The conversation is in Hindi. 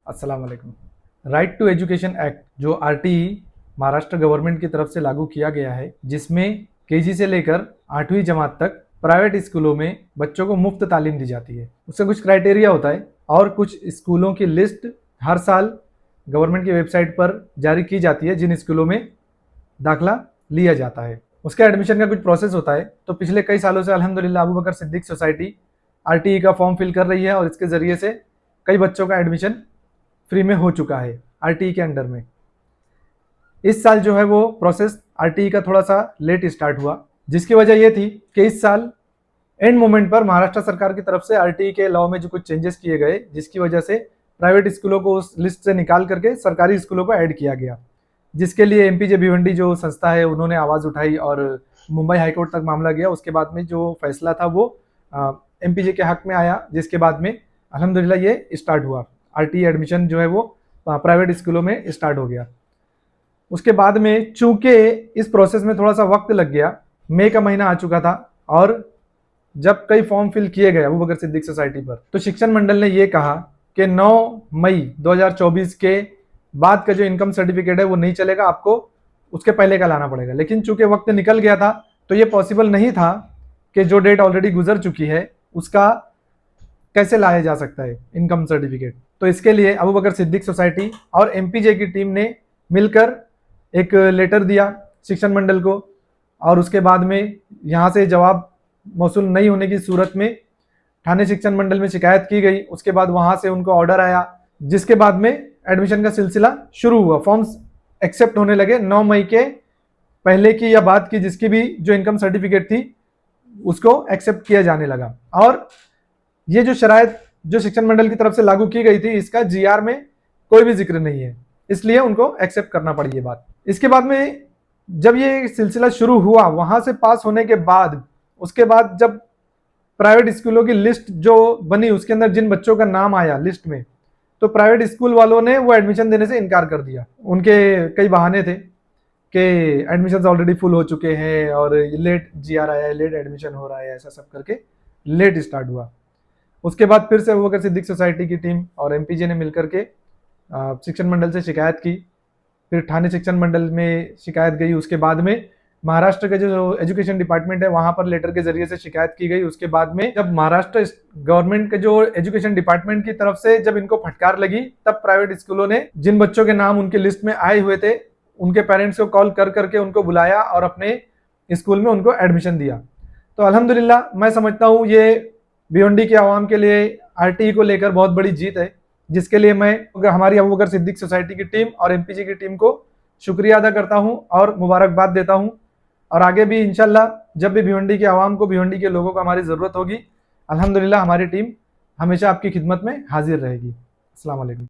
अस्सलाम वालेकुम। राइट टू एजुकेशन एक्ट जो आरटीई महाराष्ट्र गवर्नमेंट की तरफ से लागू किया गया है, जिसमें केजी से लेकर 8वीं जमात तक प्राइवेट स्कूलों में बच्चों को मुफ्त तालीम दी जाती है। उसका कुछ क्राइटेरिया होता है और कुछ स्कूलों की लिस्ट हर साल गवर्नमेंट की वेबसाइट पर जारी की जाती है, जिन स्कूलों में दाखिला लिया जाता है। उसका एडमिशन का कुछ प्रोसेस होता है। तो पिछले कई सालों से अल्हम्दुलिल्लाह अबू बकर सिद्दीक सोसाइटी आरटीई का फॉर्म फिल कर रही है और इसके ज़रिए से कई बच्चों का एडमिशन फ्री में हो चुका है आरटीई के अंडर में। इस साल जो है वो प्रोसेस आरटीई का थोड़ा सा लेट स्टार्ट हुआ, जिसकी वजह ये थी कि इस साल एंड मोमेंट पर महाराष्ट्र सरकार की तरफ से आरटीई के लॉ में जो कुछ चेंजेस किए गए, जिसकी वजह से प्राइवेट स्कूलों को उस लिस्ट से निकाल करके सरकारी स्कूलों को ऐड किया गया, जिसके लिए एमपीजे भिवंडी जो संस्था है उन्होंने आवाज़ उठाई और मुंबई हाईकोर्ट तक मामला गया। उसके बाद में जो फैसला था वो एमपीजे के हक में आया, जिसके बाद में अल्हम्दुलिल्लाह ये स्टार्ट हुआ। आरटीई एडमिशन जो है वो प्राइवेट स्कूलों में स्टार्ट हो गया। उसके बाद में चूंकि इस प्रोसेस में थोड़ा सा वक्त लग गया, मई का महीना आ चुका था और जब कई फॉर्म फिल किए गए अबू बकर सिद्दीक सोसाइटी पर, तो शिक्षण मंडल ने ये कहा कि 9 मई 2024 के बाद का जो इनकम सर्टिफिकेट है वो नहीं चलेगा, आपको उसके पहले का लाना पड़ेगा। लेकिन चूंकि वक्त निकल गया था तो ये पॉसिबल नहीं था कि जो डेट ऑलरेडी गुजर चुकी है उसका कैसे लाया जा सकता है इनकम सर्टिफिकेट। तो इसके लिए अबू बकर सिद्दीक सोसाइटी और एमपीजे की टीम ने मिलकर एक लेटर दिया शिक्षण मंडल को, और उसके बाद में यहाँ से जवाब मौसूल नहीं होने की सूरत में थाने शिक्षण मंडल में शिकायत की गई। उसके बाद वहाँ से उनको ऑर्डर आया, जिसके बाद में एडमिशन का सिलसिला शुरू हुआ। फॉर्म्स एक्सेप्ट होने लगे 9 मई के पहले की या बाद की, जिसकी भी जो इनकम सर्टिफिकेट थी उसको एक्सेप्ट किया जाने लगा। और ये जो शराइत जो शिक्षण मंडल की तरफ से लागू की गई थी, इसका जीआर में कोई भी जिक्र नहीं है, इसलिए उनको एक्सेप्ट करना पड़ी ये बात। इसके बाद में जब ये सिलसिला शुरू हुआ, वहां से पास होने के बाद, उसके बाद जब प्राइवेट स्कूलों की लिस्ट जो बनी उसके अंदर जिन बच्चों का नाम आया लिस्ट में, तो प्राइवेट स्कूल वालों ने वो एडमिशन देने से इनकार कर दिया। उनके कई बहाने थे कि एडमिशन ऑलरेडी फुल हो चुके हैं और लेट जीआर आया है, लेट एडमिशन हो रहा है, ऐसा सब करके लेट स्टार्ट हुआ। उसके बाद फिर से अबू बकर सिद्दीक सोसाइटी की टीम और एमपीजे ने मिलकर के शिक्षण मंडल से शिकायत की। फिर थाने शिक्षण मंडल में शिकायत गई। उसके बाद में महाराष्ट्र के जो एजुकेशन डिपार्टमेंट है वहां पर लेटर के जरिए से शिकायत की गई। उसके बाद में जब महाराष्ट्र गवर्नमेंट के जो एजुकेशन डिपार्टमेंट की तरफ से जब इनको फटकार लगी, तब प्राइवेट स्कूलों ने जिन बच्चों के नाम उनके लिस्ट में आए हुए थे उनके पेरेंट्स को कॉल कर करके उनको बुलाया और अपने स्कूल में उनको एडमिशन दिया। तो अल्हम्दुलिल्लाह मैं समझता हूँ ये भिवंडी के आवाम के लिए आरटीई को लेकर बहुत बड़ी जीत है, जिसके लिए मैं हमारी अबू बकर सिद्दीक सोसाइटी की टीम और एमपीजी की टीम को शुक्रिया अदा करता हूं और मुबारकबाद देता हूं। और आगे भी इंशाल्लाह जब भी भिवंडी के आवाम को, भिवंडी के लोगों को हमारी ज़रूरत होगी, अल्हम्दुलिल्लाह हमारी टीम हमेशा आपकी खिदमत में हाजिर रहेगी। अस्सलाम वालेकुम।